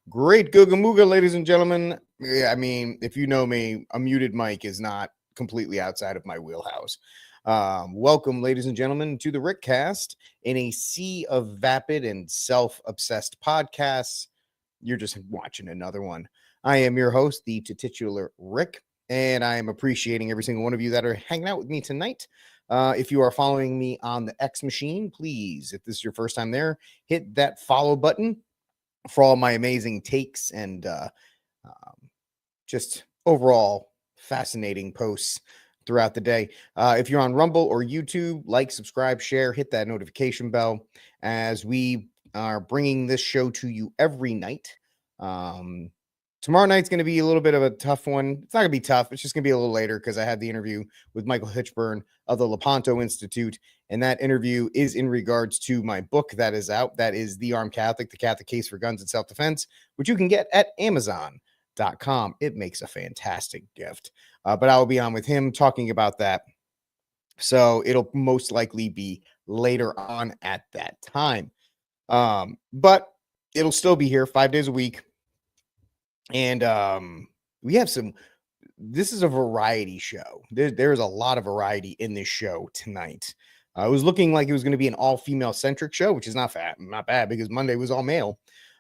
Great Googa ladies and gentlemen. Yeah, I mean, if you know me, a muted mic is not completely outside of my wheelhouse. Welcome, ladies and gentlemen, to the Rickcast. In a sea of vapid and self-obsessed podcasts, you're just watching another one. I am your host, the titular Rick, and I am appreciating every single one of you that are hanging out with me tonight. If you are following me on the X machine, please, if this is your first time there, hit that follow button for all my amazing takes and just overall fascinating posts throughout the day. If you're on Rumble or YouTube, like, subscribe, share, hit that notification bell as we are bringing this show to you every night. Tomorrow night's going to be a little bit of a tough one. It's not going to be tough. It's just going to be a little later because I had the interview with Michael Hitchburn of the Lepanto Institute. And that interview is in regards to my book that is out. That is The Armed Catholic, The Catholic Case for Guns and Self-Defense, which you can get at Amazon.com. It makes a fantastic gift. But I will be on with him talking about that. So it'll most likely be later on at that time. But it'll still be here 5 days a week. And we have this is a variety show. There's a lot of variety in this show tonight. It was looking like it was going to be an all-female centric show, which is not bad because Monday was all male.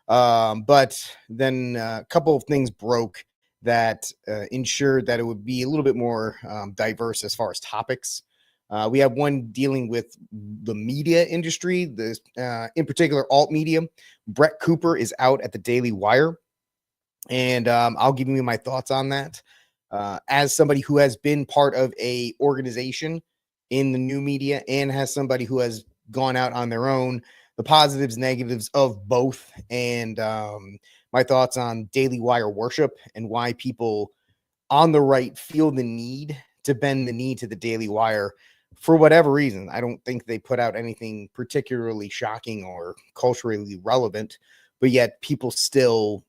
But then a couple of things broke that ensured that it would be a little bit more diverse as far as topics. We have one dealing with the media industry, in particular alt media. Brett Cooper is out at the Daily Wire. And I'll give you my thoughts on that. As somebody who has been part of a organization in the new media and has somebody who has gone out on their own, the positives, negatives of both, and my thoughts on Daily Wire worship and why people on the right feel the need to bend the knee to the Daily Wire for whatever reason. I don't think they put out anything particularly shocking or culturally relevant, but yet people still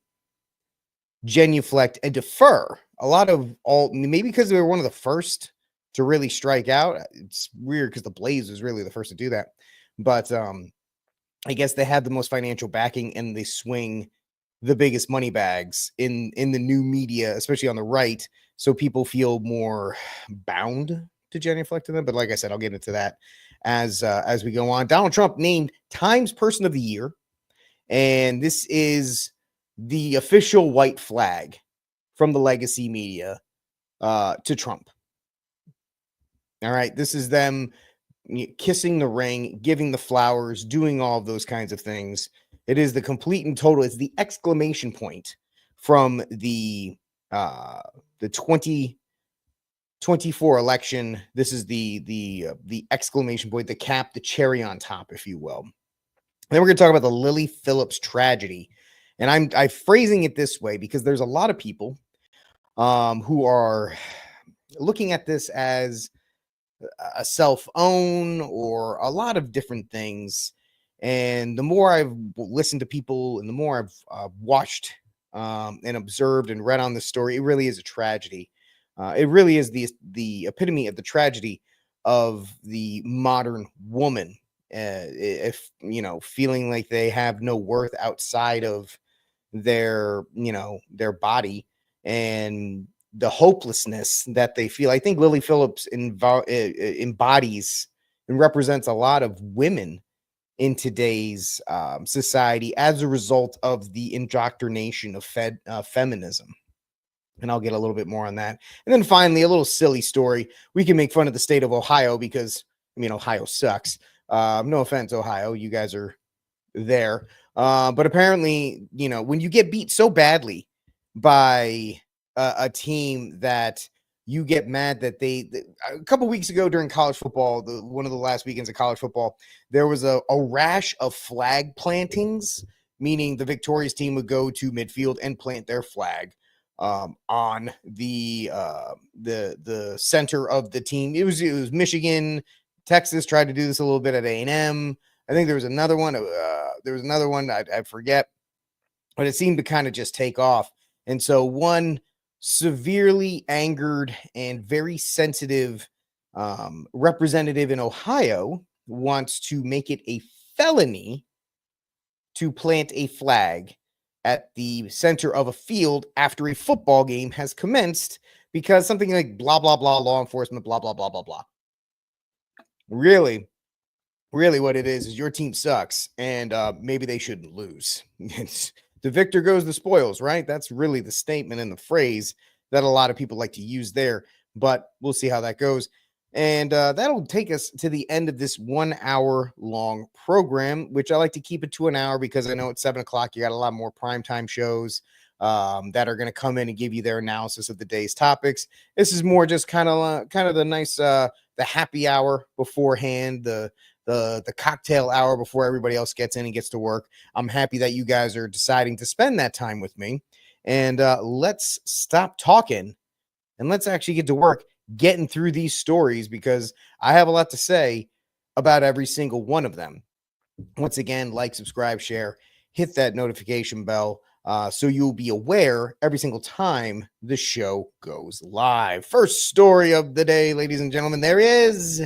genuflect and defer. A lot of maybe because they were one of the first to really strike out. It's weird because the Blaze was really the first to do that. But I guess they had the most financial backing and they swing the biggest money bags in the new media, especially on the right. So people feel more bound to genuflect to them. But like I said, I'll get into that as we go on. Donald Trump named Times Person of the Year. And this is the official white flag from the legacy media to Trump. All right. This is them kissing the ring, giving the flowers, doing all of those kinds of things. It is the complete and total. It's the exclamation point from the 2024 election. This is the exclamation point, the cap, the cherry on top, if you will. Then we're going to talk about the Lily Phillips tragedy. And I'm phrasing it this way because there's a lot of people who are looking at this as a self-own or a lot of different things. And the more I've listened to people and the more I've watched and observed and read on the story, it really is a tragedy. It really is the epitome of the tragedy of the modern woman. If feeling like they have no worth outside of their body and the hopelessness that they feel. I think Lily Phillips embodies and represents a lot of women in today's society as a result of the indoctrination of feminism. And I'll get a little bit more on that. And then finally, a little silly story. We can make fun of the state of Ohio because Ohio sucks. No offense, Ohio. You guys are there. But apparently, when you get beat so badly by a team that you get mad that a couple weeks ago during college football, one of the last weekends of college football, there was a rash of flag plantings, meaning the victorious team would go to midfield and plant their flag on the center of the team. It was Michigan. Texas tried to do this a little bit at A&M. I think there was another one. I forget, but it seemed to kind of just take off. And so one severely angered and very sensitive representative in Ohio wants to make it a felony to plant a flag at the center of a field after a football game has commenced because something like blah, blah, blah, law enforcement, blah, blah, blah, blah, blah. Really, really what it is your team sucks and maybe they shouldn't lose. The victor goes the spoils, right? That's really the statement and the phrase that a lot of people like to use there, but we'll see how that goes. And that'll take us to the end of this 1 hour long program, which I like to keep it to an hour because I know at 7 o'clock you got a lot more primetime shows that are going to come in and give you their analysis of the day's topics. This is more just kind of the nice the happy hour beforehand, the cocktail hour before everybody else gets in and gets to work. I'm happy that you guys are deciding to spend that time with me. And let's stop talking and let's actually get to work getting through these stories because I have a lot to say about every single one of them. Once again, like, subscribe, share, hit that notification bell so you'll be aware every single time the show goes live. First story of the day, ladies and gentlemen, there he is.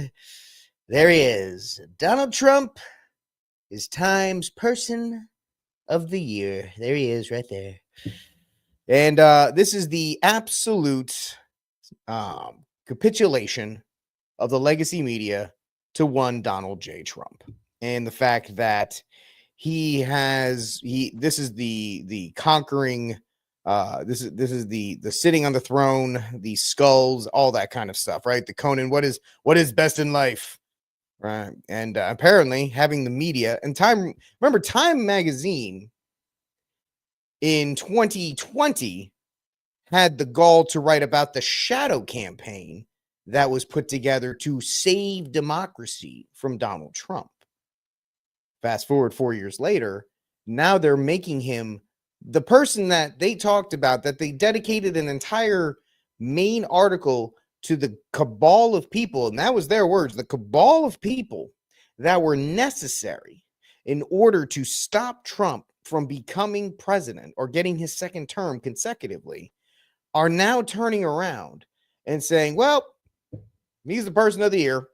There he is. Donald Trump is Time's Person of the Year. There he is right there. And this is the absolute capitulation of the legacy media to one Donald J. Trump. And the fact that this is the conquering, this is the sitting on the throne, the skulls, all that kind of stuff, right? The Conan, what is best in life? Right. And apparently having the media and remember Time magazine in 2020 had the gall to write about the shadow campaign that was put together to save democracy from Donald Trump. Fast forward 4 years later, now they're making him the person that they talked about, that they dedicated an entire main article to the cabal of people, and that was their words, the cabal of people that were necessary in order to stop Trump from becoming president or getting his second term consecutively, are now turning around and saying, well, he's the person of the year.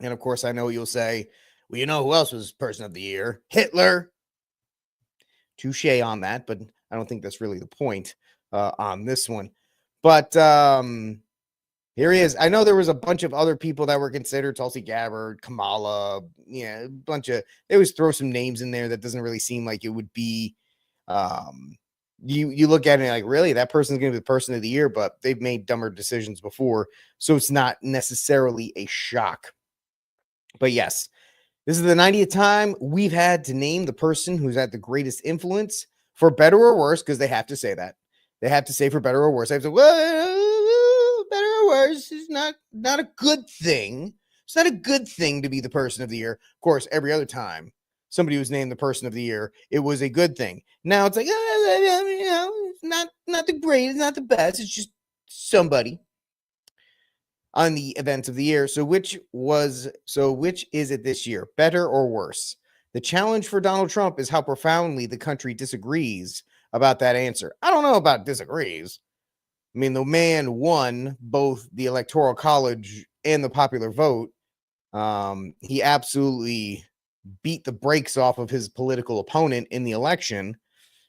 And of course, I know you'll say, well, you know who else was person of the year? Hitler. Touche on that, but I don't think that's really the point on this one. But here he is. I know there was a bunch of other people that were considered, Tulsi Gabbard, Kamala, a bunch of, they always throw some names in there that doesn't really seem like it would be, you look at it like, really, that person's going to be the person of the year, but they've made dumber decisions before, so it's not necessarily a shock. But yes, this is the 90th time we've had to name the person who's had the greatest influence, for better or worse, because they have to say that. They have to say for better or worse. I have to, well, better or worse is not a good thing. It's not a good thing to be the person of the year. Of course, every other time somebody was named the person of the year, it was a good thing. Now it's like, it's not the greatest, not the best. It's just somebody on the events of the year. So which is it this year? Better or worse? The challenge for Donald Trump is how profoundly the country disagrees about that answer. I don't know about disagrees. I mean, the man won both the Electoral College and the popular vote. He absolutely beat the brakes off of his political opponent in the election.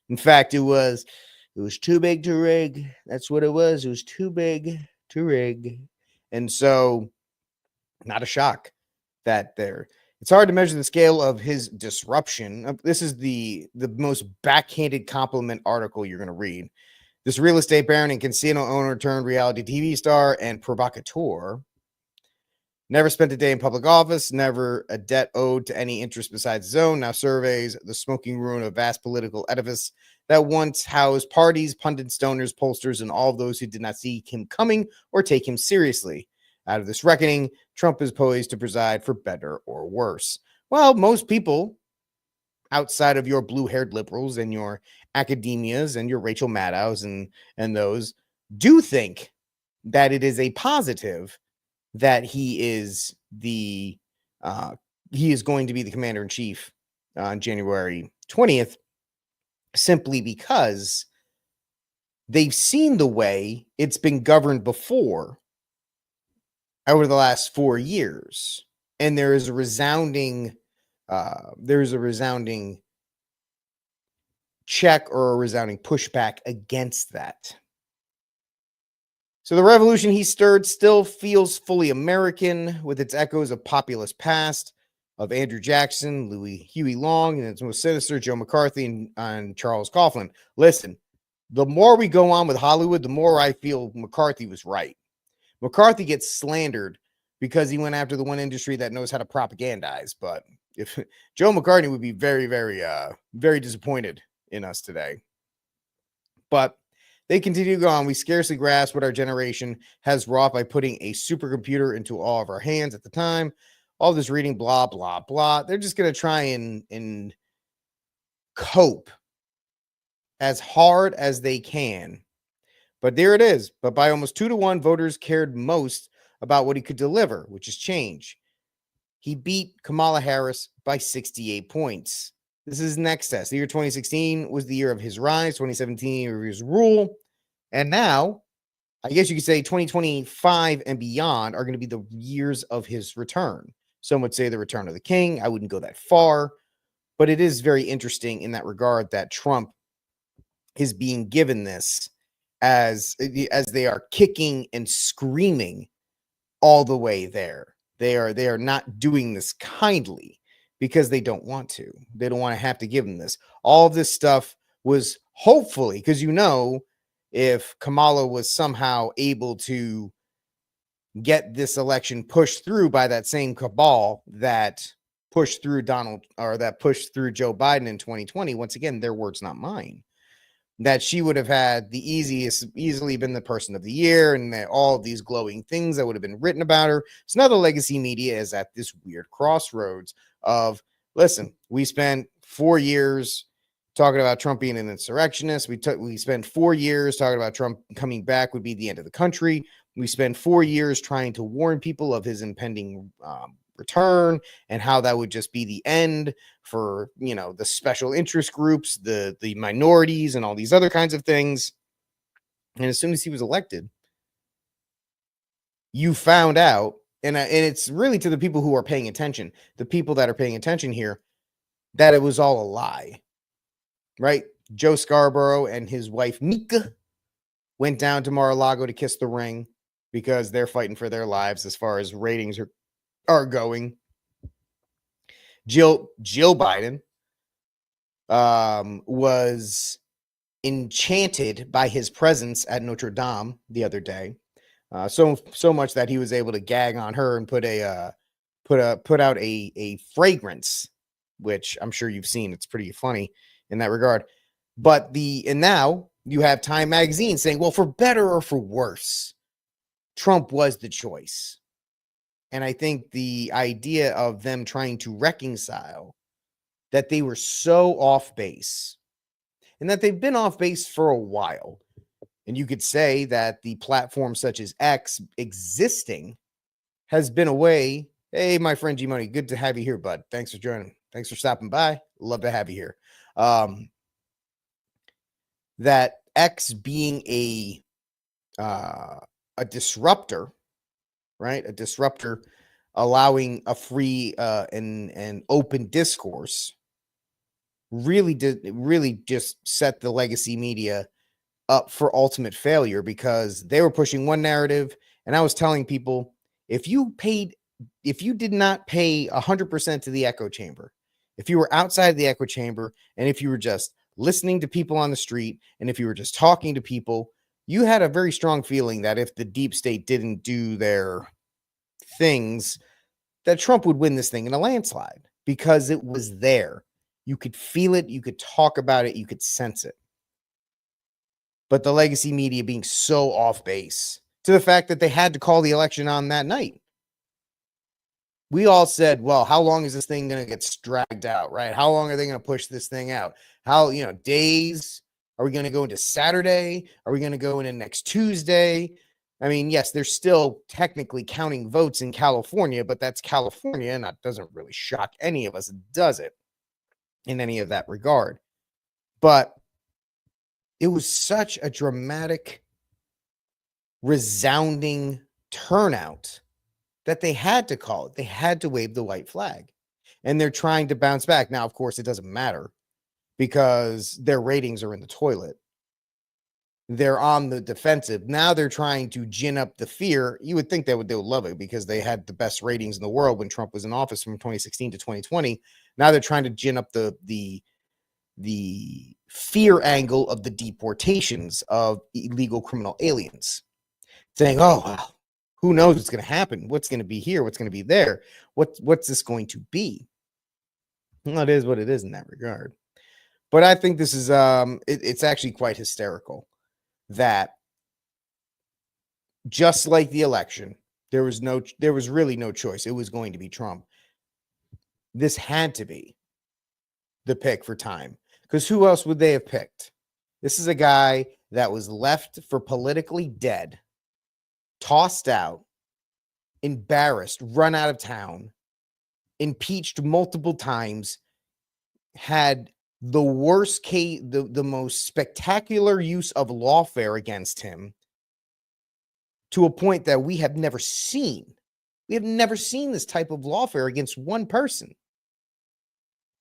In fact, it was too big to rig. That's what it was. It was too big to rig. And so, not a shock that it's hard to measure the scale of his disruption. This is the most backhanded compliment article you're going to read. This real estate baron and casino owner turned reality TV star and provocateur never spent a day in public office, never a debt owed to any interest besides his own, now surveys the smoking ruin of a vast political edifice that once housed parties, pundits, donors, pollsters, and all of those who did not see him coming or take him seriously. Out of this reckoning, Trump is poised to preside for better or worse. Well, most people outside of your blue-haired liberals and your academias and your Rachel Maddows and those do think that it is a positive that he is going to be the commander-in-chief on January 20th, simply because they've seen the way it's been governed before over the last 4 years. And there is a resounding check or a resounding pushback against that. So the revolution he stirred still feels fully American, with its echoes of populist past, of Andrew Jackson, Huey Long, and its most sinister, Joe McCarthy and Charles Coughlin. Listen, the more we go on with Hollywood, the more I feel McCarthy was right. McCarthy gets slandered because he went after the one industry that knows how to propagandize. But if Joe McCarthy would be very, very, very disappointed in us today. But they continue to go on. We scarcely grasp what our generation has wrought by putting a supercomputer into all of our hands at the time. All this reading, blah, blah, blah. They're just going to try and cope as hard as they can. But there it is. But by almost 2-1, voters cared most about what he could deliver, which is change. He beat Kamala Harris by 68 points. This is next test. The year 2016 was the year of his rise, 2017 of his rule. And now, I guess you could say 2025 and beyond are going to be the years of his return. Some would say the return of the king. I wouldn't go that far. But it is very interesting in that regard that Trump is being given this as they are kicking and screaming all the way there. They are not doing this kindly because they don't want to. They don't want to have to give him this. All of this stuff was hopefully, because if Kamala was somehow able to get this election pushed through by that same cabal that pushed through that pushed through Joe Biden in 2020, once again, their words, not mine, that she would have had easily been the person of the year, and that all of these glowing things that would have been written about her. So now the legacy media is at this weird crossroads of, listen, we spent 4 years talking about Trump being an insurrectionist. We spent 4 years talking about Trump coming back would be the end of the country. We spent 4 years trying to warn people of his impending return and how that would just be the end for, the special interest groups, the minorities, and all these other kinds of things. And as soon as he was elected, you found out, and it's really to the people who are paying attention, the people that are paying attention here, that it was all a lie, right? Joe Scarborough and his wife Mika went down to Mar-a-Lago to kiss the ring because they're fighting for their lives as far as ratings are going. Jill Biden was enchanted by his presence at Notre Dame the other day, so much that he was able to gag on her and put out a fragrance, which I'm sure you've seen. It's pretty funny in that regard. But now you have Time Magazine saying, well, for better or for worse, Trump was the choice. And I think the idea of them trying to reconcile that they were so off base, and that they've been off base for a while. And you could say that the platform such as X existing has been a way. Hey, my friend G Money, good to have you here, bud. Thanks for joining. Thanks for stopping by. Love to have you here. That X being a disruptor, right? A disruptor allowing a free and open discourse really just set the legacy media up for ultimate failure, because they were pushing one narrative. And I was telling people, if you did not pay 100% to the echo chamber, if you were outside the echo chamber, and if you were just listening to people on the street, and if you were just talking to people, you had a very strong feeling that if the deep state didn't do their things, that Trump would win this thing in a landslide, because it was there. You could feel it. You could talk about it. You could sense it. But the legacy media being so off base to the fact that they had to call the election on that night. We all said, well, how long is this thing going to get dragged out, right? How long are they going to push this thing out? How, days? Are we going to go into Saturday? Are we going to go into next Tuesday? I mean, yes, they're still technically counting votes in California, but that's California, and that doesn't really shock any of us, does it? In any of that regard. But it was such a dramatic, resounding turnout that they had to call it. They had to wave the white flag. And they're trying to bounce back. Now, of course, it doesn't matter, because their ratings are in the toilet. They're on the defensive. Now they're trying to gin up the fear. You would think they would love it because they had the best ratings in the world when Trump was in office from 2016 to 2020. Now they're trying to gin up the fear angle of the deportations of illegal criminal aliens, saying, "Oh, well, who knows what's going to happen? What's going to be here? What's going to be there? What's this going to be?" Well, it is what it is in that regard. But I think this is it's actually quite hysterical that just like the election, there was really no choice. It was going to be Trump. This had to be the pick for time, because who else would they have picked? This is a guy that was left for politically dead, tossed out, embarrassed, run out of town, impeached multiple times, had the worst case, the most spectacular use of lawfare against him, to a point that we have never seen. We have never seen this type of lawfare against one person.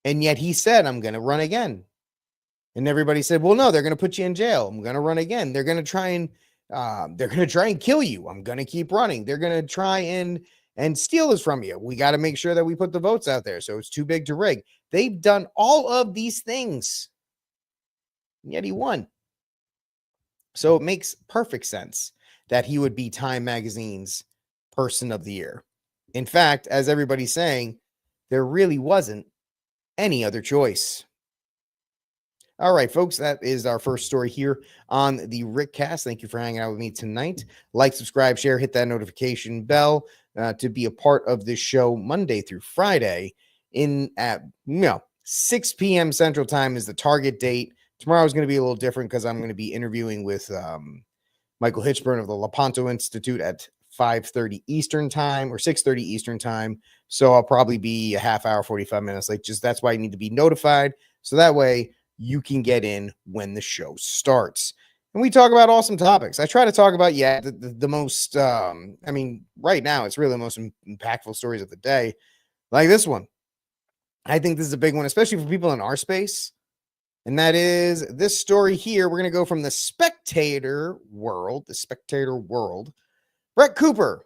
And yet he said, "I'm going to run again." And everybody said, "Well, no, they're going to put you in jail. I'm going to run again. They're going to try and kill you. I'm going to keep running. They're going to try and steal this from you. We got to make sure that we put the votes out there, so it's too big to rig." They've done all of these things, and yet he won. So it makes perfect sense that he would be Time Magazine's Person of the Year. In fact, as everybody's saying, there really wasn't any other choice. All right, folks, that is our first story here on the Rickcast. Thank you for hanging out with me tonight. Like, subscribe, share, hit that notification bell to be a part of this show Monday through Friday at 6 p.m. Central Time is the target date. Tomorrow is going to be a little different because I'm going to be interviewing with Michael Hitchburn of the Lepanto Institute at 5:30 Eastern Time or 6:30 Eastern Time. So I'll probably be a half hour, 45 minutes late. Just that's why you need to be notified. So that way you can get in when the show starts. And we talk about awesome topics. I try to talk about, the most, right now, it's really the most impactful stories of the day. Like this one. I think this is a big one, especially for people in our space. And that is this story here. We're going to go from the spectator world. Brett Cooper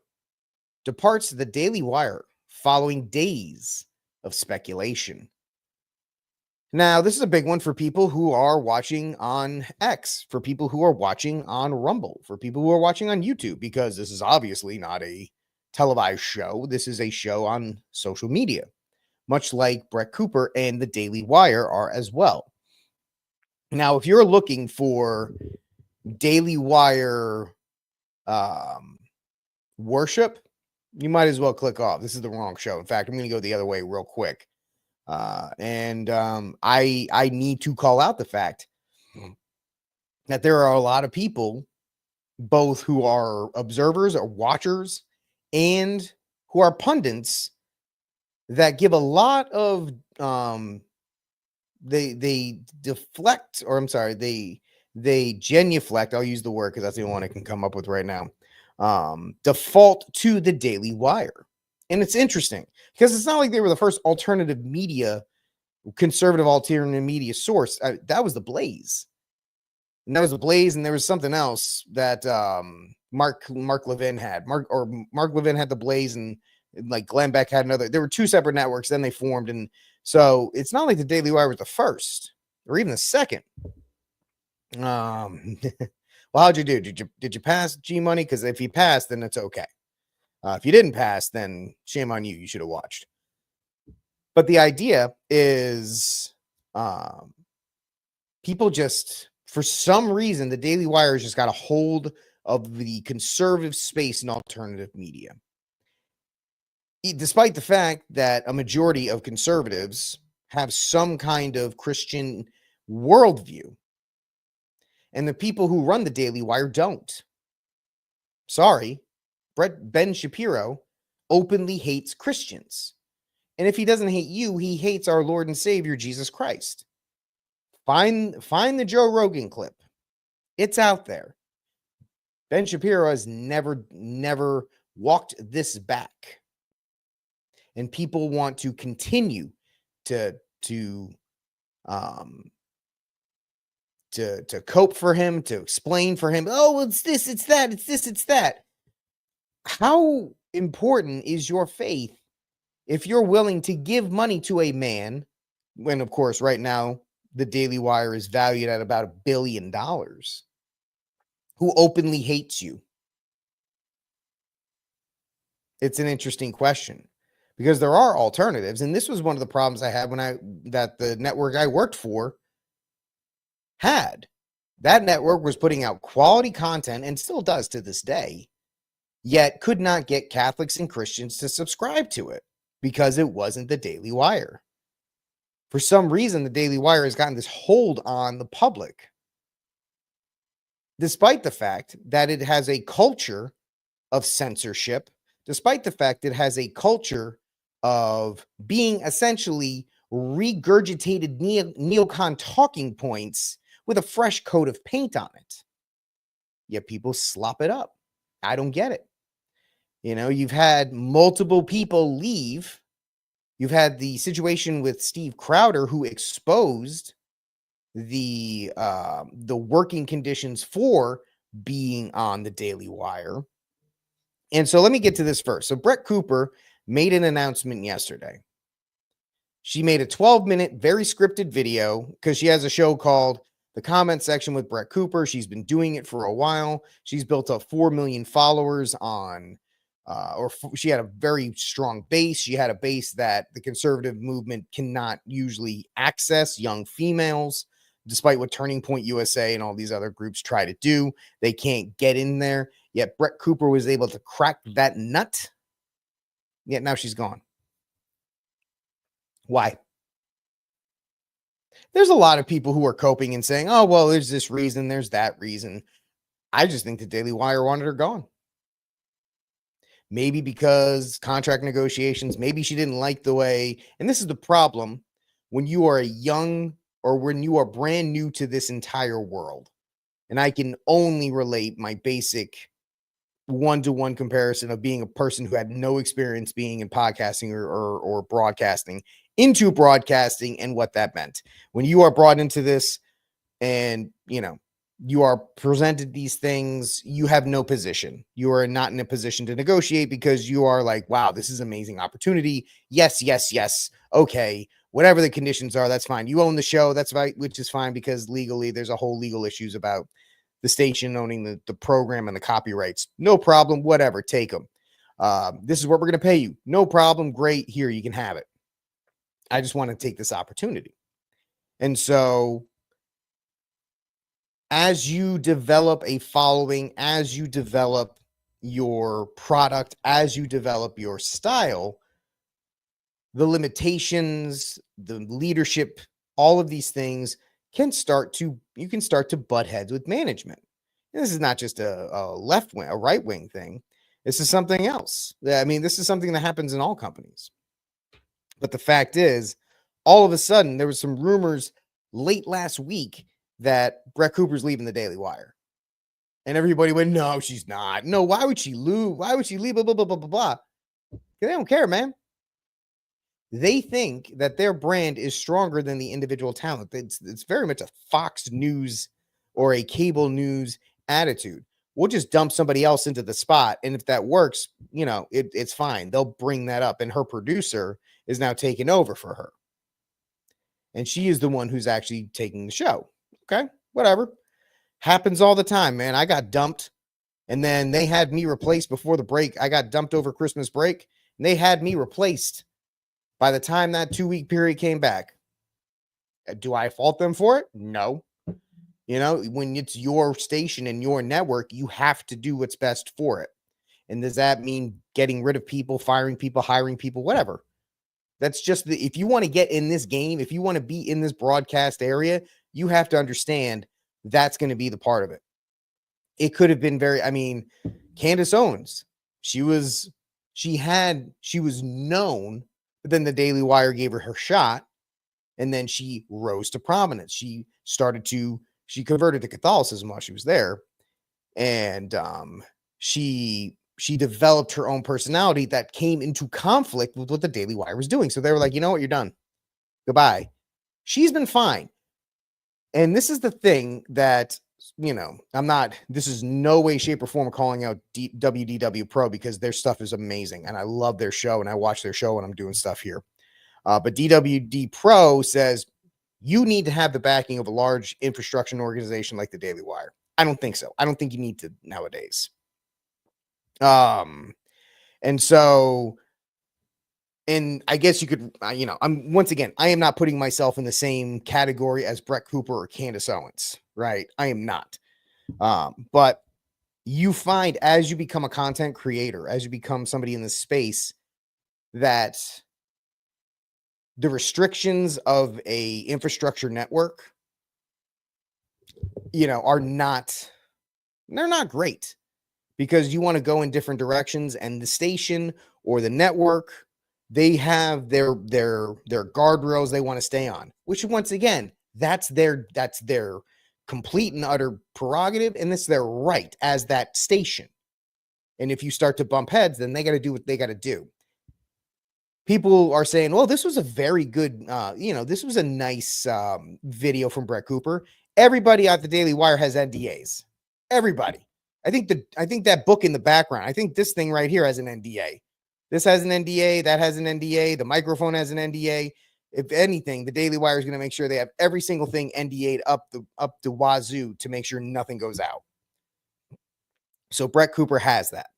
departs the Daily Wire following days of speculation. Now, this is a big one for people who are watching on X, for people who are watching on Rumble, for people who are watching on YouTube, because this is obviously not a televised show. This is a show on social media, much like Brett Cooper and the Daily Wire are as well. Now, if you're looking for Daily Wire worship, you might as well click off. This is the wrong show. In fact, I'm going to go the other way real quick. I need to call out the fact that there are a lot of people, both who are observers or watchers and who are pundits, that give a lot of they deflect, or I'm sorry, they genuflect. I'll use the word because that's the only one I can come up with right now. Default to the Daily Wire. And it's interesting because it's not like they were the first alternative media, conservative alternative media source. That was the Blaze. And that was the Blaze, and there was something else that Mark Levin had. Mark Levin had the Blaze, and like Glenn Beck had another. There were two separate networks, then they formed, and so it's not like the Daily Wire was the first or even the second. Well, how'd you do? Did you pass G Money? Because if you passed, then it's okay. If you didn't pass, then shame on you. You should have watched. But the idea is people just, for some reason, the Daily Wire has just got a hold of the conservative space in alternative media. Despite the fact that a majority of conservatives have some kind of Christian worldview, and the people who run the Daily Wire don't. Sorry, Ben Shapiro openly hates Christians. And if he doesn't hate you, he hates our Lord and Savior, Jesus Christ. Find the Joe Rogan clip. It's out there. Ben Shapiro has never walked this back. And people want to continue to to cope for him, to explain for him. Oh, it's this, it's that, it's this, it's that. How important is your faith if you're willing to give money to a man when, of course, right now the Daily Wire is valued at about $1 billion, who openly hates you? It's an interesting question because there are alternatives. And this was one of the problems I had that the network I worked for had. That network was putting out quality content and still does to this day, yet could not get Catholics and Christians to subscribe to it because it wasn't the Daily Wire. For some reason, the Daily Wire has gotten this hold on the public, despite the fact that it has a culture of censorship, despite the fact it has a culture of being essentially regurgitated neocon talking points with a fresh coat of paint on it. Yet people slop it up. I don't get it. You know, you've had multiple people leave. You've had the situation with Steve Crowder, who exposed the working conditions for being on the Daily Wire. And so let me get to this first. So Brett Cooper made an announcement yesterday. She made a 12-minute, very scripted video because she has a show called The Comment Section with Brett Cooper. She's been doing it for a while. She's built up 4 million followers on, she had a very strong base. She had a base that the conservative movement cannot usually access, young females, despite what Turning Point USA and all these other groups try to do. They can't get in there. Yet Brett Cooper was able to crack that nut. Yet now she's gone. Why? There's a lot of people who are coping and saying, oh, well, there's this reason, there's that reason. I just think the Daily Wire wanted her gone. Maybe because contract negotiations, maybe she didn't like the way, and this is the problem when you are a young or when you are brand new to this entire world. And I can only relate my basic one-to-one comparison of being a person who had no experience being in podcasting or broadcasting into broadcasting and what that meant. When you are brought into this and, you know, you are presented these things, you have no position. You are not in a position to negotiate because you are like, wow, this is an amazing opportunity. Yes, yes, yes. Okay. Whatever the conditions are, that's fine. You own the show. That's right, which is fine because legally there's a whole legal issues about the station owning the program and the copyrights. No problem. Whatever. Take them. This is what we're going to pay you. No problem. Great. Here, you can have it. I just want to take this opportunity. And so as you develop a following, as you develop your product, as you develop your style, the limitations, the leadership, all of these things you can start to butt heads with management. And this is not just a left wing, a right wing thing. This is something else. I mean, this is something that happens in all companies. But the fact is, all of a sudden, there was some rumors late last week that Brett Cooper's leaving the Daily Wire. And everybody went, no, she's not. No, why would she lose? Why would she leave? Blah, blah, blah, blah, blah, blah. They don't care, man. They think that their brand is stronger than the individual talent. It's very much a Fox News or a cable news attitude. We'll just dump somebody else into the spot. And if that works, you know, it's fine. They'll bring that up. And her producer is now taking over for her. And she is the one who's actually taking the show. Okay, whatever. Happens all the time, man. I got dumped. And then they had me replaced before the break. I got dumped over Christmas break. And they had me replaced by the time that 2-week period came back. Do I fault them for it? No. You know, when it's your station and your network, you have to do what's best for it. And does that mean getting rid of people, firing people, hiring people, whatever? That's just if you want to get in this game, if you want to be in this broadcast area, you have to understand that's going to be the part of it. It could have been Candace Owens, she was known, but then the Daily Wire gave her shot, and then she rose to prominence. She converted to Catholicism while she was there, and she developed her own personality that came into conflict with what the Daily Wire was doing. So they were like, you know what, you're done. Goodbye. She's been fine. And this is the thing that, I'm not, this is no way, shape, or form calling out WDW Pro, because their stuff is amazing and I love their show and I watch their show when I'm doing stuff here. But DWD Pro says you need to have the backing of a large infrastructure organization like the Daily Wire. I don't think so. I don't think you need to nowadays. And so, and I guess you could, I'm once again, I am not putting myself in the same category as Brett Cooper or Candace Owens, right? I am not. But you find as you become a content creator, as you become somebody in this space, that the restrictions of a infrastructure network, are not, they're not great, because you want to go in different directions, and the station or the network, they have their guardrails they want to stay on, which once again, that's their complete and utter prerogative, and it's their right as that station. And if you start to bump heads, then they got to do what they got to do. People are saying, well, this was a very good, this was a nice video from Brett Cooper. Everybody at the Daily Wire has NDAs. Everybody. I think that book in the background, I think this thing right here has an NDA. This has an NDA. That has an NDA. The microphone has an NDA. If anything, the Daily Wire is going to make sure they have every single thing NDA'd up the wazoo to make sure nothing goes out. So Brett Cooper has that.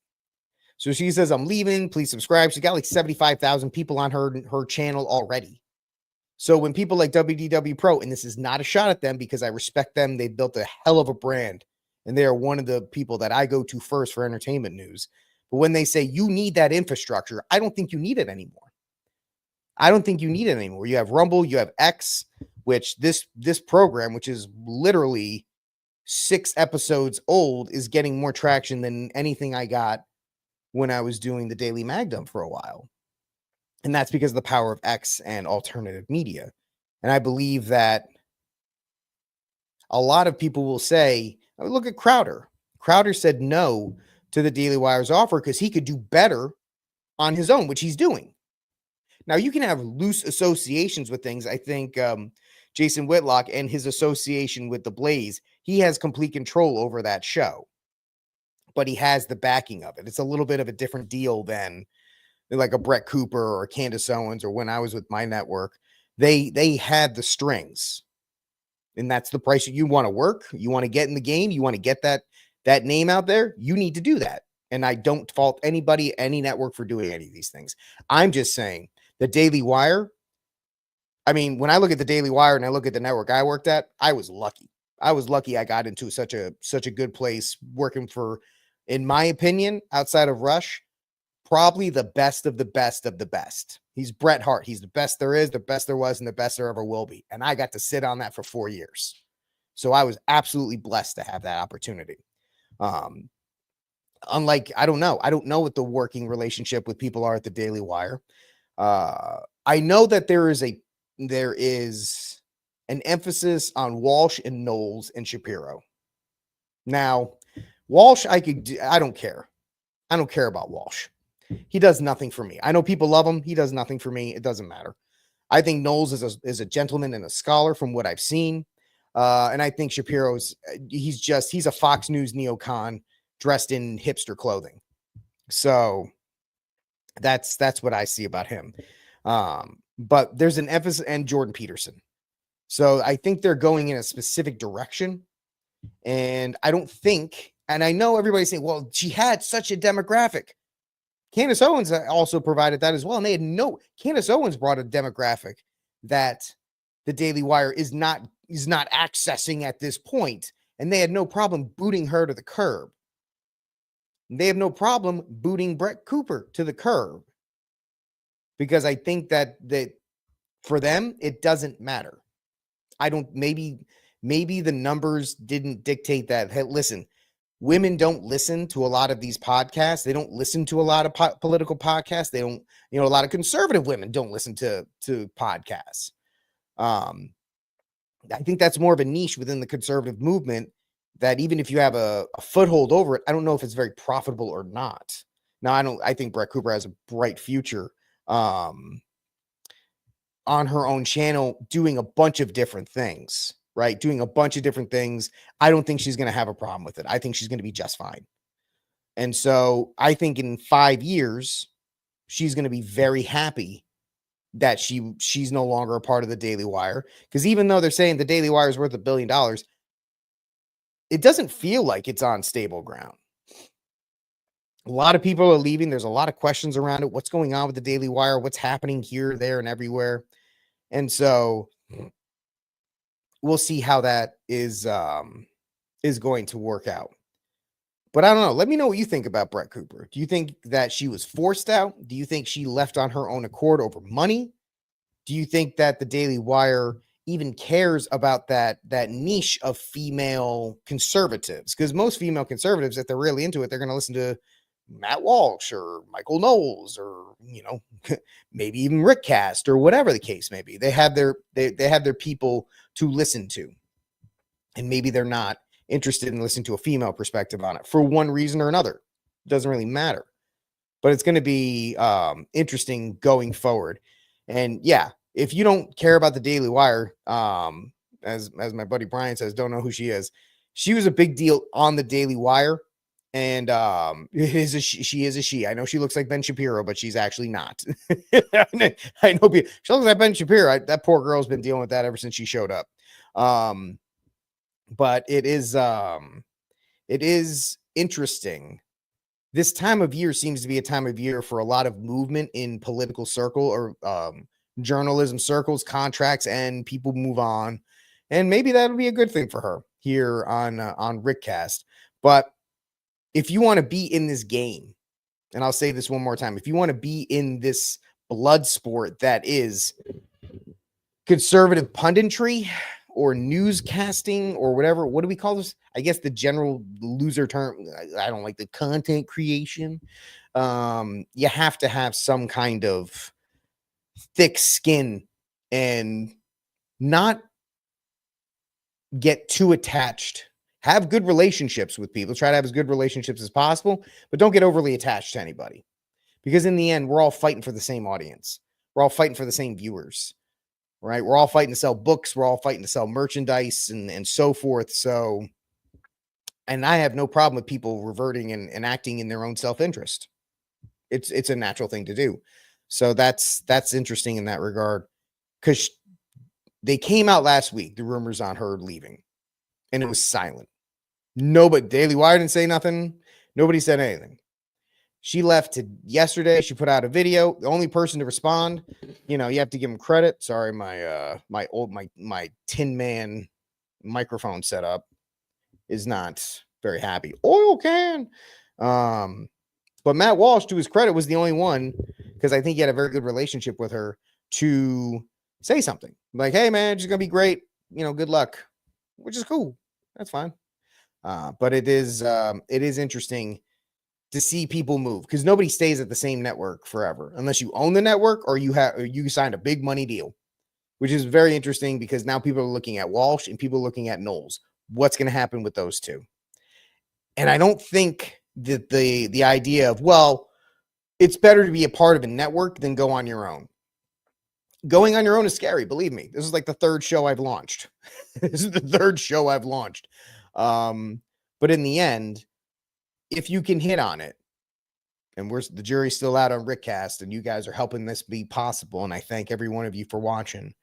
So she says, I'm leaving. Please subscribe. She's got like 75,000 people on her channel already. So when people like WDW Pro, and this is not a shot at them because I respect them, they built a hell of a brand, and they are one of the people that I go to first for entertainment news. But when they say you need that infrastructure, I don't think you need it anymore. I don't think you need it anymore. You have Rumble, you have X, which this program, which is literally 6 episodes old, is getting more traction than anything I got when I was doing the Daily Magdom for a while. And that's because of the power of X and alternative media. And I believe that a lot of people will say, look at Crowder. Crowder said no to the Daily Wire's offer because he could do better on his own, which he's doing. Now, you can have loose associations with things. I think Jason Whitlock and his association with The Blaze, he has complete control over that show, but he has the backing of it. It's a little bit of a different deal than like a Brett Cooper or Candace Owens, or when I was with my network, they had the strings, and that's the price you want to work. You want to get in the game. You want to get that name out there. You need to do that. And I don't fault anybody, any network for doing any of these things. I'm just saying the Daily Wire. I mean, when I look at the Daily Wire and I look at the network I worked at, I was lucky. I was lucky I got into such a good place working for, in my opinion, outside of Rush, probably the best of the best of the best. He's Bret Hart. He's the best there is, the best there was, and the best there ever will be. And I got to sit on that for 4 years. So I was absolutely blessed to have that opportunity. Unlike, I don't know what the working relationship with people are at the Daily Wire. I know that there is an emphasis on Walsh and Knowles and Shapiro. Now, Walsh, I don't care. I don't care about Walsh. He does nothing for me. I know people love him. He does nothing for me. It doesn't matter. I think Knowles is a gentleman and a scholar from what I've seen. And I think Shapiro's, he's a Fox News neocon dressed in hipster clothing. So that's what I see about him. But there's an emphasis, and Jordan Peterson. So I think they're going in a specific direction. And I don't think, and I know everybody's saying, well, she had such a demographic. Candace Owens also provided that as well. And they had Candace Owens brought a demographic that the Daily Wire is not accessing at this point. And they had no problem booting her to the curb. They have no problem booting Brett Cooper to the curb. Because I think that for them, it doesn't matter. Maybe the numbers didn't dictate that. Hey, listen, women don't listen to a lot of these podcasts. They don't listen to a lot of political podcasts. They don't, a lot of conservative women don't listen to podcasts. I think that's more of a niche within the conservative movement, that even if you have a foothold over it, I don't know if it's very profitable or not. Now, I think Brett Cooper has a bright future on her own channel doing a bunch of different things. right? Doing a bunch of different things. I don't think she's going to have a problem with it. I think she's going to be just fine. And so I think in 5 years, she's going to be very happy that she's no longer a part of the Daily Wire. Because even though they're saying the Daily Wire is worth $1 billion, it doesn't feel like it's on stable ground. A lot of people are leaving. There's a lot of questions around it. What's going on with the Daily Wire? What's happening here, there, and everywhere? And so we'll see how that is going to work out. But I don't know. Let me know what you think about Brett Cooper. Do you think that she was forced out? Do you think she left on her own accord over money? Do you think that the Daily Wire even cares about that niche of female conservatives? Because most female conservatives, if they're really into it, they're going to listen to Matt Walsh or Michael Knowles or, maybe even Rick Cast or whatever the case may be. They have their people to listen to. And maybe they're not interested in listening to a female perspective on it for one reason or another. It doesn't really matter. But it's going to be interesting going forward. And yeah, if you don't care about the Daily Wire, as my buddy Brian says, don't know who she is. She was a big deal on the Daily Wire. And she is a she. I know she looks like Ben Shapiro, but she's actually not. I know she looks like Ben Shapiro. That poor girl's been dealing with that ever since she showed up. But it is interesting. This time of year seems to be a time of year for a lot of movement in political circle or journalism circles, contracts, and people move on. And maybe that'll be a good thing for her here on Rickcast. But if you want to be in this game, and I'll say this one more time, if you want to be in this blood sport that is conservative punditry or newscasting or whatever, what do we call this? I guess the general loser term. I don't like the content creation. You have to have some kind of thick skin and not get too attached. Have good relationships with people. Try to have as good relationships as possible, but don't get overly attached to anybody. Because in the end, we're all fighting for the same audience. We're all fighting for the same viewers, right? We're all fighting to sell books. We're all fighting to sell merchandise and so forth. So, and I have no problem with people reverting and acting in their own self-interest. It's a natural thing to do. So that's interesting in that regard. Because they came out last week, the rumors on her leaving, and it was silent. Nobody, Daily Wire didn't say nothing. Nobody said anything. She left yesterday. She put out a video. The only person to respond, you have to give him credit. Sorry, my Tin Man microphone setup is not very happy. Oil can. But Matt Walsh, to his credit, was the only one, because I think he had a very good relationship with her, to say something like, "Hey, man, she's gonna be great. Good luck," which is cool. That's fine. But it is interesting to see people move, because nobody stays at the same network forever unless you own the network or you signed a big money deal, which is very interesting because now people are looking at Walsh and people are looking at Knowles. What's going to happen with those two? And I don't think that the idea of, well, it's better to be a part of a network than go on your own. Going on your own is scary. Believe me, this is like the third show I've launched. This is the third show I've launched. But in the end, if you can hit on it, and the jury's still out on Rickcast, and you guys are helping this be possible, and I thank every one of you for watching.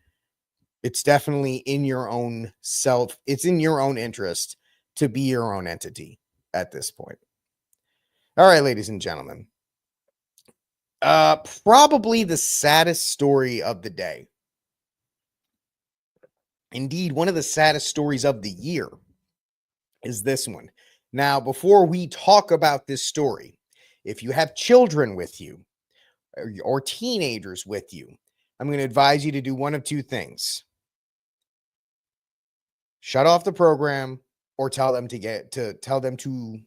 It's definitely in your own self. It's in your own interest to be your own entity at this point. All right, ladies and gentlemen. Probably the saddest story of the day. Indeed, one of the saddest stories of the year is this one. Now, before we talk about this story, if you have children with you or teenagers with you, I'm going to advise you to do one of two things. Shut off the program or tell them to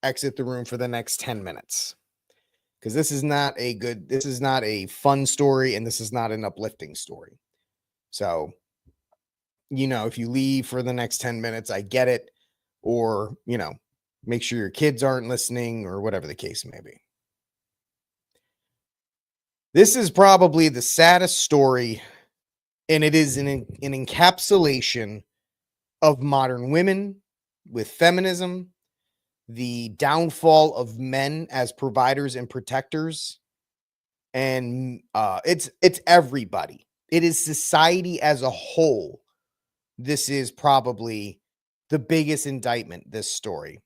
exit the room for the next 10 minutes. Because this is not a fun story, and this is not an uplifting story. So, if you leave for the next 10 minutes, I get it. Or, make sure your kids aren't listening or whatever the case may be. This is probably the saddest story, and it is an encapsulation of modern women with feminism, the downfall of men as providers and protectors, and it's everybody. It is society as a whole. This is probably the biggest indictment, this story.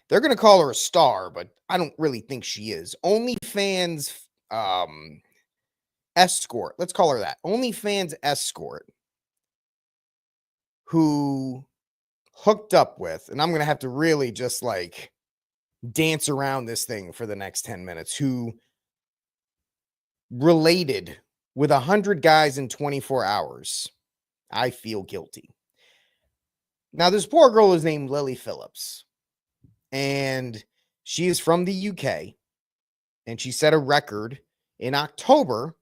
They're going to call her a star, but I don't really think she is. OnlyFans escort, let's call her that. OnlyFans escort who hooked up with, and I'm going to have to really just like dance around this thing for the next 10 minutes, who related with 100 guys in 24 hours. I feel guilty. Now, this poor girl is named Lily Phillips, and she is from the UK, and she set a record in October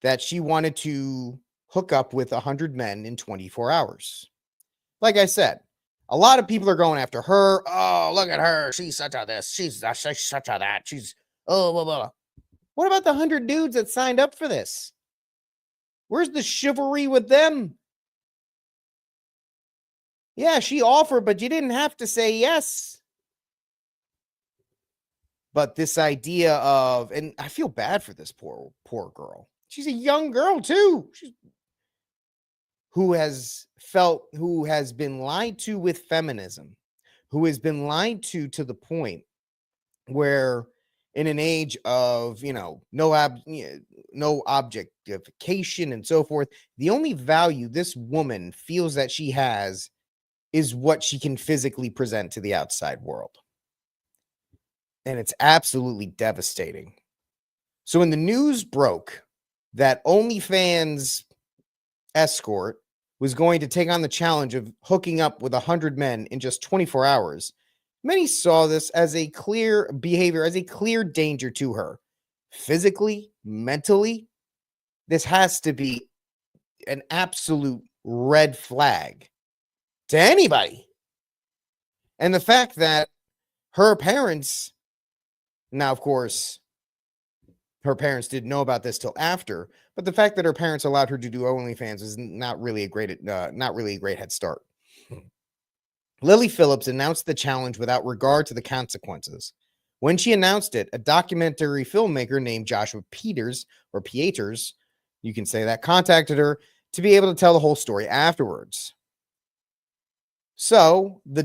that she wanted to hook up with 100 men in 24 hours. Like I said, a lot of people are going after her. Oh, look at her. She's such a this. She's such a that. She's, oh, blah, blah. What about the 100 dudes that signed up for this? Where's the chivalry with them? Yeah, she offered, but you didn't have to say yes. But this idea of, and I feel bad for this poor girl. She's a young girl too. Who has been lied to with feminism, who has been lied to the point where in an age of, no objectification and so forth, the only value this woman feels that she has is what she can physically present to the outside world. And it's absolutely devastating. So when the news broke that OnlyFans escort was going to take on the challenge of hooking up with 100 men in just 24 hours, many saw this as a clear behavior, as a clear danger to her. Physically, mentally, this has to be an absolute red flag to anybody. And the fact that her parents, now, of course, her parents didn't know about this till after, but the fact that her parents allowed her to do OnlyFans is not really a great head start. Lily Phillips announced the challenge without regard to the consequences. When she announced it, a documentary filmmaker named Joshua Pieters, you can say that, contacted her to be able to tell the whole story afterwards. So a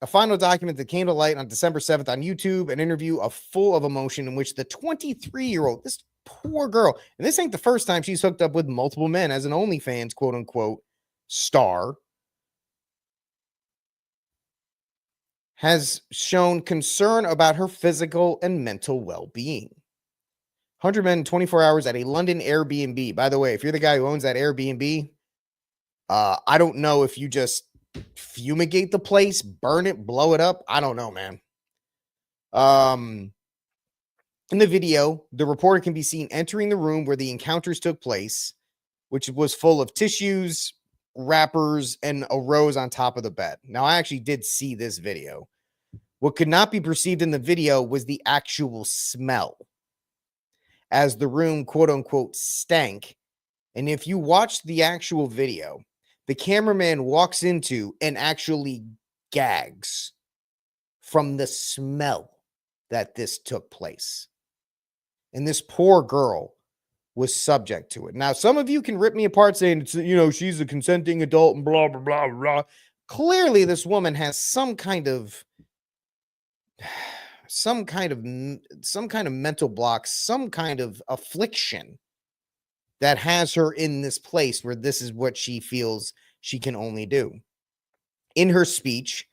final document that came to light on December 7th on YouTube, an interview full of emotion in which the 23-year-old, this poor girl, and this ain't the first time she's hooked up with multiple men as an OnlyFans quote unquote star, has shown concern about her physical and mental well-being. 100 men in 24 hours at a London Airbnb. By the way, if you're the guy who owns that Airbnb, I don't know if you just fumigate the place, burn it, blow it up. I don't know, man. In the video, the reporter can be seen entering the room where the encounters took place, which was full of tissues, wrappers, and a rose on top of the bed. Now, I actually did see this video. What could not be perceived in the video was the actual smell, as the room, quote unquote, stank. And if you watch the actual video, the cameraman walks into and actually gags from the smell that this took place. And this poor girl was subject to it. Now, some of you can rip me apart saying, she's a consenting adult and blah, blah, blah, blah. Clearly, this woman has some kind of mental block, some kind of affliction that has her in this place where this is what she feels she can only do. In her speech,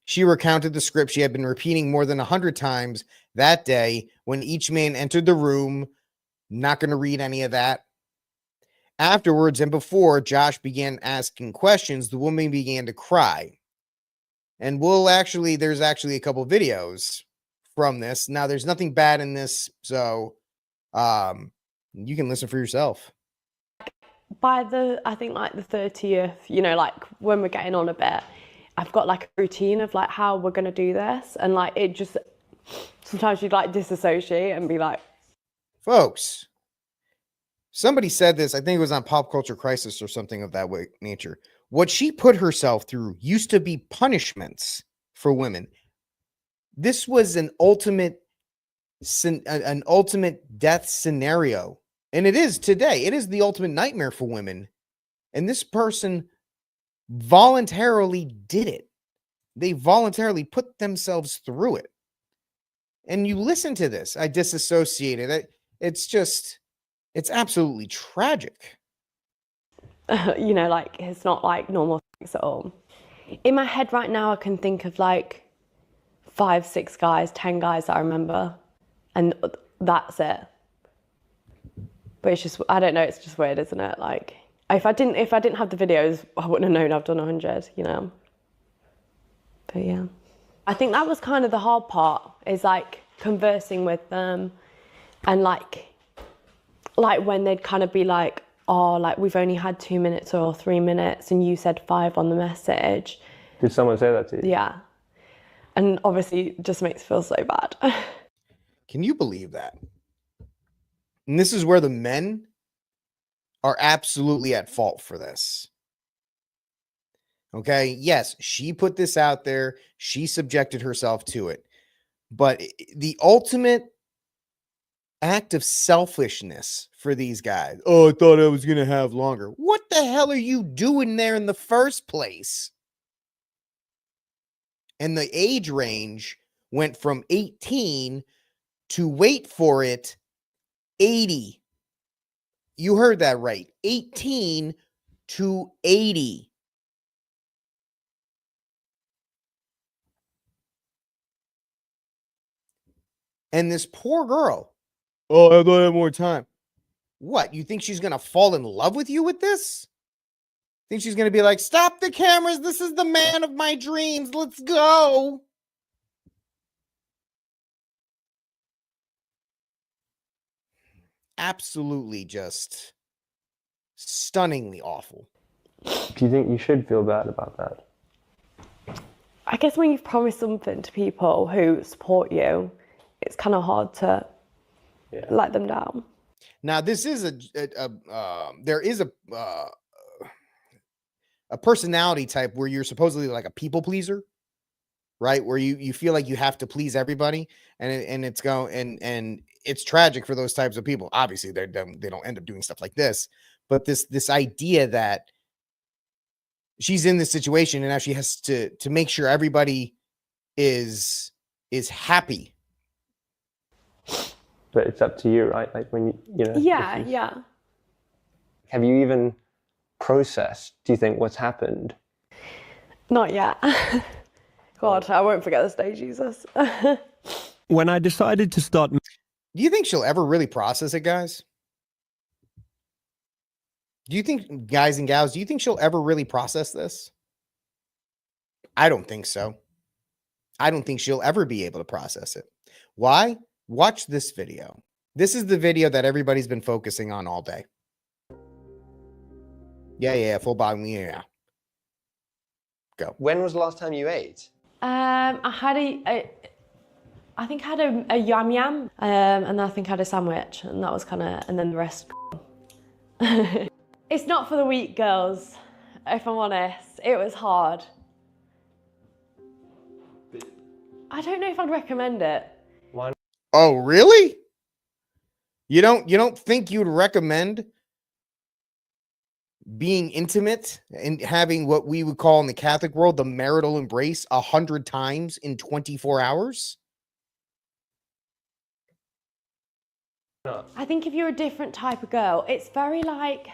she recounted the script she had been repeating more than 100 times that day when each man entered the room. Not going to read any of that. Afterwards and before Josh began asking questions, the woman began to cry. And there's actually a couple videos from this. Now, there's nothing bad in this, so you can listen for yourself. By the 30th, when we're getting on a bit, I've got a routine of how we're going to do this. And it just, sometimes you'd disassociate and be like. Folks, Somebody said this, I think it was on Pop Culture Crisis or something of that nature. What she put herself through used to be punishments for women. This was an ultimate death scenario. And it is today. It is the ultimate nightmare for women. And this person voluntarily did it. They voluntarily put themselves through it. And you listen to this. I disassociated it. It's absolutely tragic. You know, like, it's not like normal things at all. In my head right now, I can think of like 5, 6 guys, 10 guys that I remember, and that's it. But it's just, I don't know, it's just weird, isn't it? Like, if I didn't have the videos, I wouldn't have known I've done 100, you know? But yeah. I think that was kind of the hard part, is like conversing with them, and like when they'd kind of be like, oh, like, we've only had 2 minutes or 3 minutes and you said 5 on the message. Did someone say that to you? Yeah. And obviously it just makes me feel so bad. Can you believe that? And this is where the men are absolutely at fault for this. Okay. Yes, she put this out there. She subjected herself to it. But the ultimate act of selfishness for these guys. Oh, I thought I was going to have longer. What the hell are you doing there in the first place? And the age range went from 18 to, wait for it, 80. You heard that right. 18 to 80. And this poor girl, oh, I thought I had more time. What? You think she's going to fall in love with you with this? Think she's going to be like, stop the cameras. This is the man of my dreams. Let's go. Absolutely just stunningly awful. Do you think you should feel bad about that? I guess when you've promised something to people who support you, it's kind of hard to let them down. Now, this is there is a personality type where you're supposedly like a people pleaser, right? Where you feel like you have to please everybody, and it's tragic for those types of people. Obviously, they don't end up doing stuff like this, but this idea that she's in this situation and now she has to make sure everybody is happy. But it's up to you, right? Like, when you know. Yeah. Have you even processed, do you think, what's happened? Not yet. God, I won't forget this day, Jesus. When I decided to start... Do you think she'll ever really process it, guys? Do you think, guys and gals, do you think she'll ever really process this? I don't think so. I don't think she'll ever be able to process it. Why? Watch this video. This is the video that everybody's been focusing on all day. Yeah, full body, yeah. Go. When was the last time you ate? I think I had a yum yum, and I think I had a sandwich, and that was kind of, and then the rest. It's not for the weak, girls, if I'm honest. It was hard. I don't know if I'd recommend it. Why? Oh, really? You don't think you'd recommend being intimate and having what we would call in the Catholic world the marital embrace 100 times in 24 hours? No. I think if you're a different type of girl, it's very like,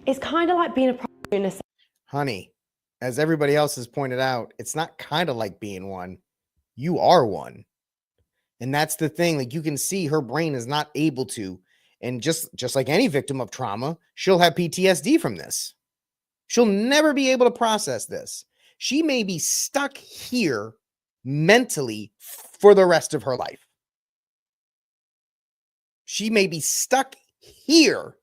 it's kind of like being a prostitute in a sense. Honey, as everybody else has pointed out, it's not kind of like being one. You are one. And that's the thing. Like, you can see her brain is not able to. And just like any victim of trauma, she'll have PTSD from this. She'll never be able to process this. She may be stuck here mentally for the rest of her life. She may be stuck here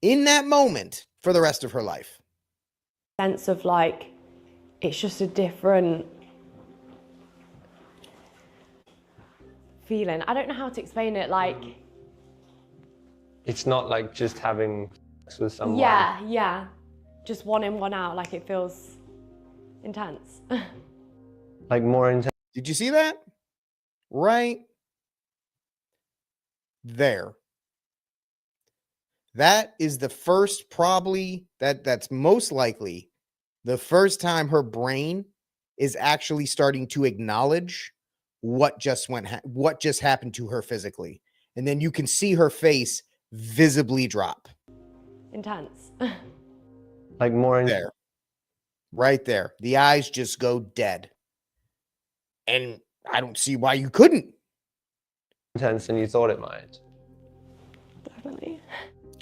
in that moment for the rest of her life. Sense of like, it's just a different feeling. I don't know how to explain it. Like, It's not like just having sex with someone. Yeah. Just one in, one out. Like, it feels intense. Like more intense. Did you see that? Right there. That is the first, probably that's most likely the first time her brain is actually starting to acknowledge what just happened to her physically. And then you can see her face visibly drop. Intense. Like more there. Right there. The eyes just go dead. And I don't see why you couldn't. intense than you thought it might. Definitely.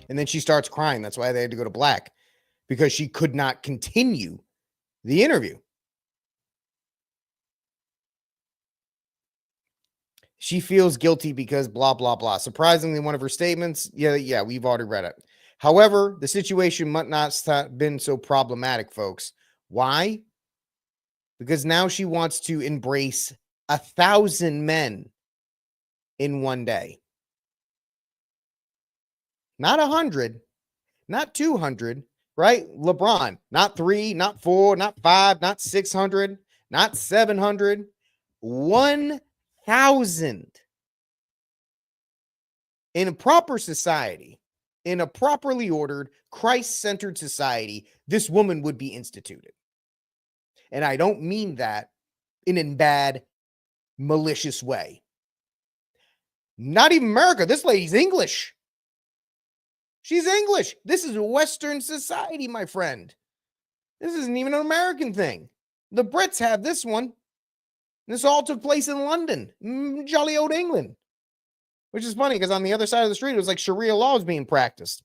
And then she starts crying. That's why they had to go to black, because she could not continue the interview. She feels guilty because blah, blah, blah. Surprisingly, one of her statements, yeah, we've already read it. However, the situation might not have been so problematic, folks. Why? Because now she wants to embrace 1,000 men in one day. Not 100, not 200, right? LeBron, not 3, not 4, not 5, not 600, not 700, 1,000. In a proper society, in a properly ordered, Christ-centered society, this woman would be instituted. And I don't mean that in a bad, malicious way. Not even America. This lady's English. She's English. This is a Western society, my friend. This isn't even an American thing. The Brits have this one. This all took place in London, jolly old England. Which is funny because on the other side of the street, it was like Sharia law was being practiced.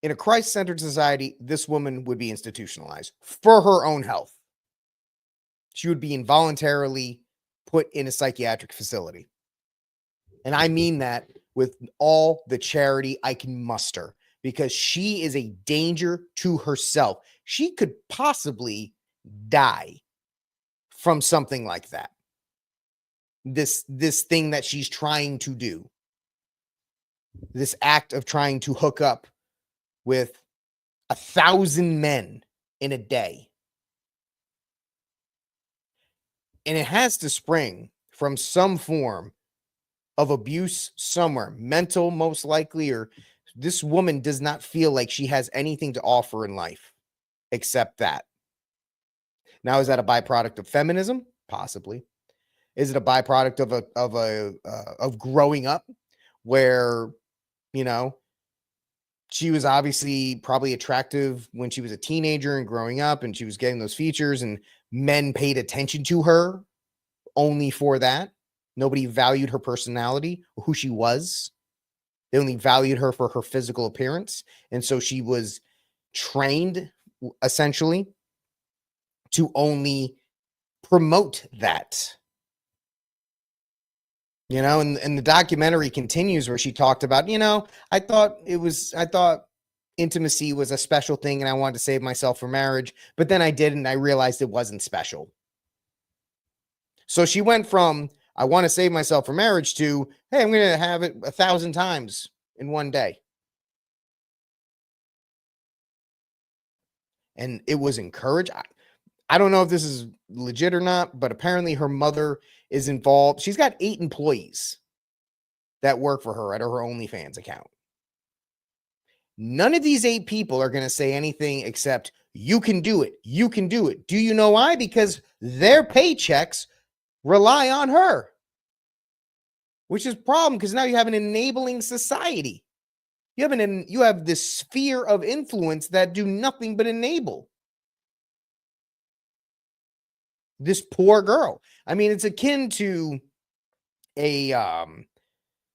In a Christ-centered society, this woman would be institutionalized for her own health. She would be involuntarily put in a psychiatric facility. And I mean that with all the charity I can muster, because she is a danger to herself. She could possibly die from something like that. This thing that she's trying to do. This act of trying to hook up with 1,000 men in a day. And it has to spring from some form of abuse somewhere, mental most likely, or this woman does not feel like she has anything to offer in life except that. Now, is that a byproduct of feminism? Possibly. Is it a byproduct of growing up where, she was obviously probably attractive when she was a teenager and growing up, and she was getting those features, and men paid attention to her only for that. Nobody valued her personality or who she was. They only valued her for her physical appearance. And so she was trained essentially to only promote that. And the documentary continues where she talked about, I thought intimacy was a special thing and I wanted to save myself for marriage, but then I did and I realized it wasn't special. So she went from, I want to save myself for marriage to, hey, I'm going to have it 1,000 times in one day. And it was encouraged. I don't know if this is legit or not, but apparently her mother is involved. She's got 8 employees that work for her at her OnlyFans account. None of these 8 people are going to say anything except, you can do it. You can do it. Do you know why? Because their paychecks rely on her, which is a problem because now you have an enabling society. You have this sphere of influence that do nothing but enable this poor girl. I mean, it's akin to the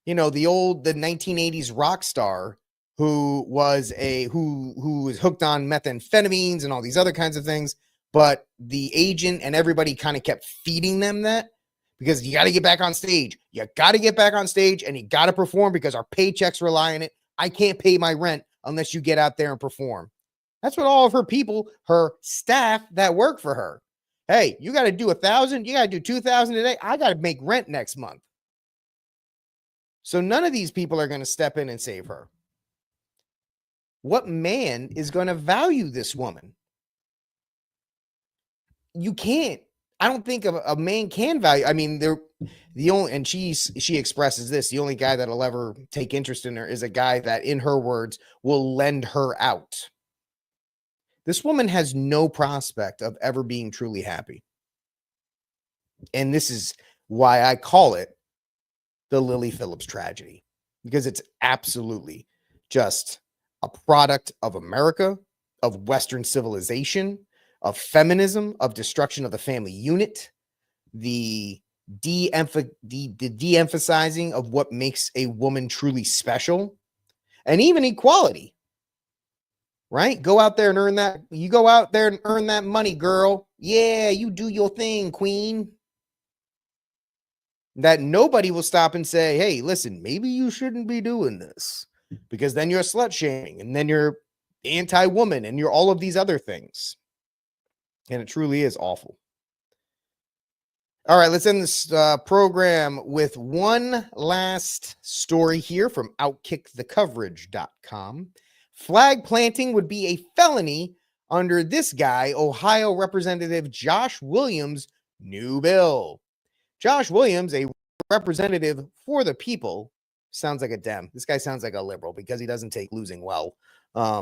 1980s rock star who was hooked on methamphetamines and all these other kinds of things, but the agent and everybody kind of kept feeding them that, because you got to get back on stage. You got to get back on stage and you got to perform because our paychecks rely on it. I can't pay my rent unless you get out there and perform. That's what all of her people, her staff that work for her. Hey, you got to do 1,000. You got to do 2,000 a day. I got to make rent next month. So none of these people are going to step in and save her. What man is going to value this woman? You can't. I don't think a man can value. I mean, and she expresses this, the only guy that'll ever take interest in her is a guy that, in her words, will lend her out. This woman has no prospect of ever being truly happy. And this is why I call it the Lily Phillips tragedy, because it's absolutely just a product of America, of Western civilization, of feminism, of destruction of the family unit, the de-emphasizing of what makes a woman truly special, and even equality. Right? Go out there and earn that. You go out there and earn that money, girl. Yeah, you do your thing, queen. That nobody will stop and say, hey, listen, maybe you shouldn't be doing this, because then you're slut shaming, and then you're anti-woman, and you're all of these other things. And it truly is awful. All right, let's end this program with one last story here from OutkickTheCoverage.com. Flag planting would be a felony under this guy, Ohio Representative Josh Williams' new bill. Josh Williams, a representative for the people, sounds like a Dem. This guy sounds like a liberal because he doesn't take losing well. I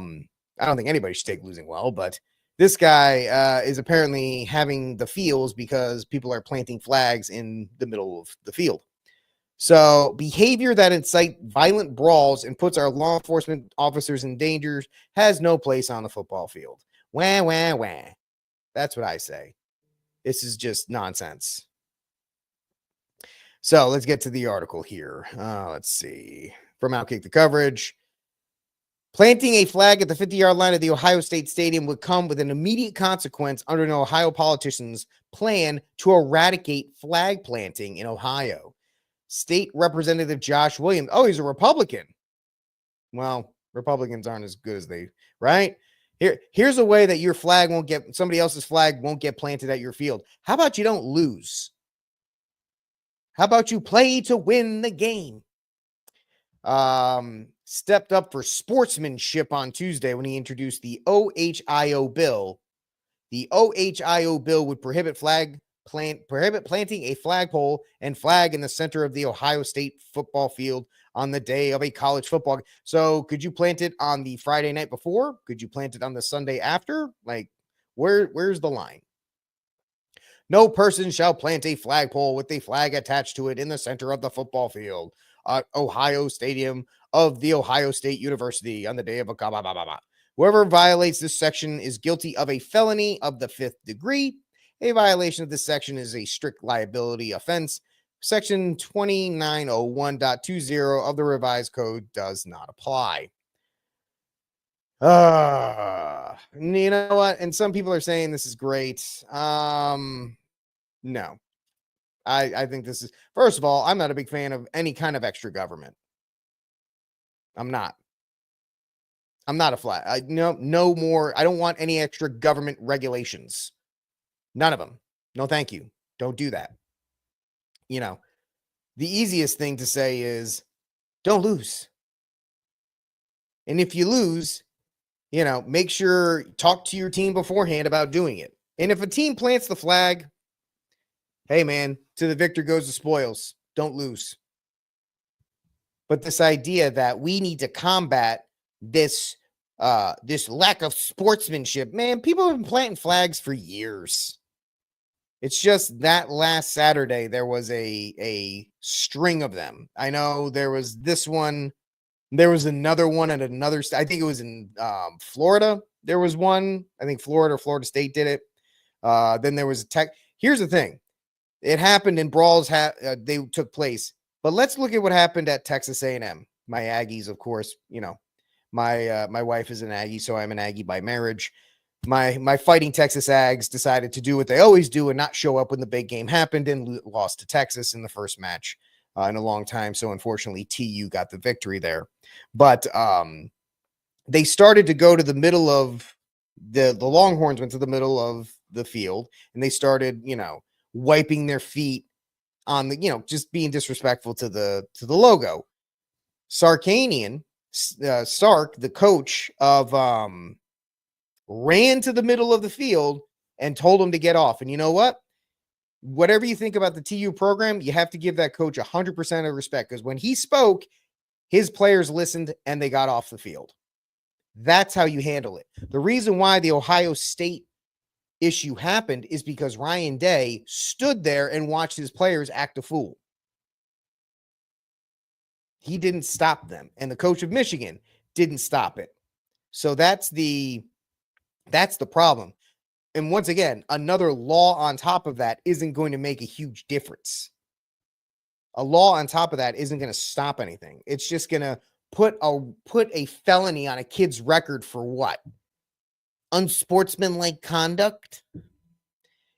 don't think anybody should take losing well, but this guy is apparently having the feels because people are planting flags in the middle of the field. So behavior that incite violent brawls and puts our law enforcement officers in danger has no place on the football field. Wah, wah, wah. That's what I say. This is just nonsense. So let's get to the article here. Let's see. From Outkick the Coverage. Planting a flag at the 50-yard line of the Ohio State Stadium would come with an immediate consequence under an Ohio politician's plan to eradicate flag planting in Ohio. State Representative Josh Williams. Oh, he's a Republican. Well, Republicans aren't as good as they, right? Here's a way that your flag won't get, somebody else's flag won't get planted at your field. How about you don't lose? How about you play to win the game? Stepped up for sportsmanship on Tuesday when he introduced the OHIO bill. The OHIO bill would prohibit planting a flagpole and flag in the center of the Ohio State football field on the day of a college football game. So could you plant it on the Friday night before? Could you plant it on the Sunday after? Like, where's the line? No person shall plant a flagpole with a flag attached to it in the center of the football field at Ohio Stadium of the Ohio State University on the day of a blah, blah, blah, blah. Whoever violates this section is guilty of a felony of the 5th degree. A violation of this section is a strict liability offense. Section 2901.20 of the revised code does not apply. You know what? And some people are saying this is great. No, I think this is, first of all, I'm not a big fan of any kind of extra government. I'm not a flat. No more. I don't want any extra government regulations. None of them. No, thank you. Don't do that. You know, the easiest thing to say is don't lose. And if you lose, you know, make sure, talk to your team beforehand about doing it. And if a team plants the flag, hey man, to the victor goes the spoils. Don't lose. But this idea that we need to combat this lack of sportsmanship, man, people have been planting flags for years. It's just that last Saturday there was a string of them. I know there was this one. There was another one at another. I think it was in Florida. There was one. I think Florida or Florida State did it. Then there was a tech. Here's the thing. It happened in brawls. They took place. But let's look at what happened at Texas A&M. My Aggies, of course, you know, my wife is an Aggie, so I'm an Aggie by marriage. My fighting Texas Ags decided to do what they always do and not show up when the big game happened and lost to Texas in the first match in a long time. So unfortunately, TU got the victory there. But they started to go to the middle of the Longhorns went to the middle of the field and they started, you know, wiping their feet on the, you know, just being disrespectful to the logo. Sarkanian, Sark, the coach of ran to the middle of the field and told him to get off. And you know what? Whatever you think about the TU program, you have to give that coach 100% of respect, because when he spoke, his players listened and they got off the field. That's how you handle it. The reason why the Ohio State issue happened is because Ryan Day stood there and watched his players act a fool. He didn't stop them. And the coach of Michigan didn't stop it. So that's the problem. And once again, another law on top of that isn't going to make a huge difference. A law on top of that isn't going to stop anything. It's just going to put a felony on a kid's record for what? Unsportsmanlike conduct.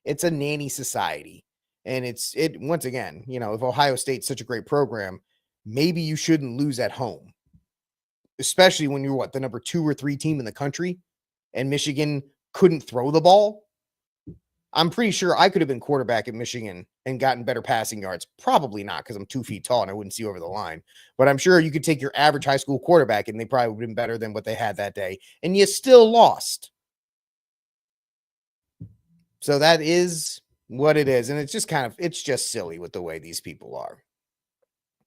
It's a nanny society. And it once again, you know, if Ohio State's such a great program, maybe you shouldn't lose at home, especially when you're the number 2 or 3 team in the country and Michigan couldn't throw the ball. I'm pretty sure I could have been quarterback at Michigan and gotten better passing yards. Probably not, because I'm 2 feet tall and I wouldn't see over the line. But I'm sure you could take your average high school quarterback and they probably would have been better than what they had that day. And you still lost. So that is what it is. And it's just silly with the way these people are.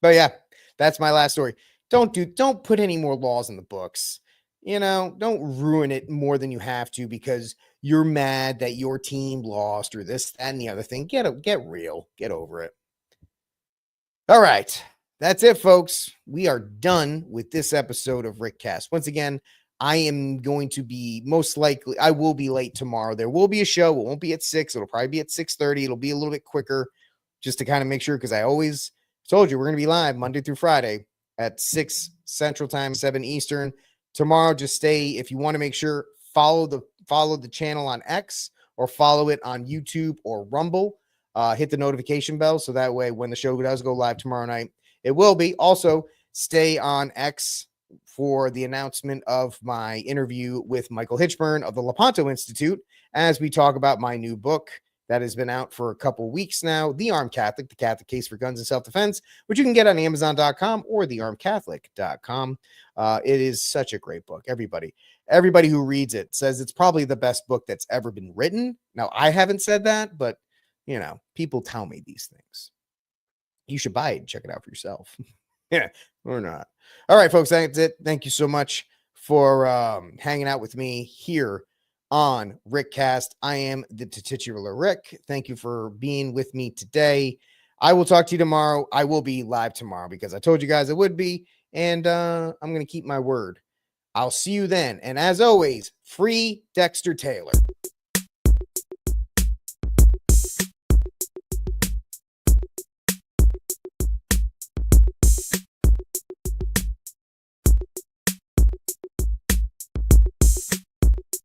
But yeah, that's my last story. Don't put any more laws in the books. You know, don't ruin it more than you have to because you're mad that your team lost or this, that, and the other thing. Get real. Get over it. All right. That's it, folks. We are done with this episode of Rickcast. Once again, I am going to be I will be late tomorrow. There will be a show. It won't be at 6. It'll probably be at 6:30. It'll be a little bit quicker just to kind of make sure, because I always told you we're going to be live Monday through Friday at 6 Central Time, 7 Eastern. Tomorrow, just stay. If you want to make sure, follow the channel on X or follow it on YouTube or Rumble. Hit the notification bell so that way when the show does go live tomorrow night, it will be. Also, stay on X for the announcement of my interview with Michael Hitchburn of the Lepanto Institute as we talk about my new book that has been out for a couple weeks now, The Armed Catholic, The Catholic Case for Guns and Self-Defense, which you can get on Amazon.com or thearmedcatholic.com. It is such a great book. Everybody who reads it says it's probably the best book that's ever been written. Now, I haven't said that, but, you know, people tell me these things. You should buy it and check it out for yourself. Yeah, or not. All right, folks, that's it. Thank you so much for hanging out with me here on Rickcast. I am the titular Rick. Thank you for being with me today. I will talk to you tomorrow. I will be live tomorrow because I told you guys I would be, and I'm going to keep my word. I'll see you then. And as always, free Dexter Taylor.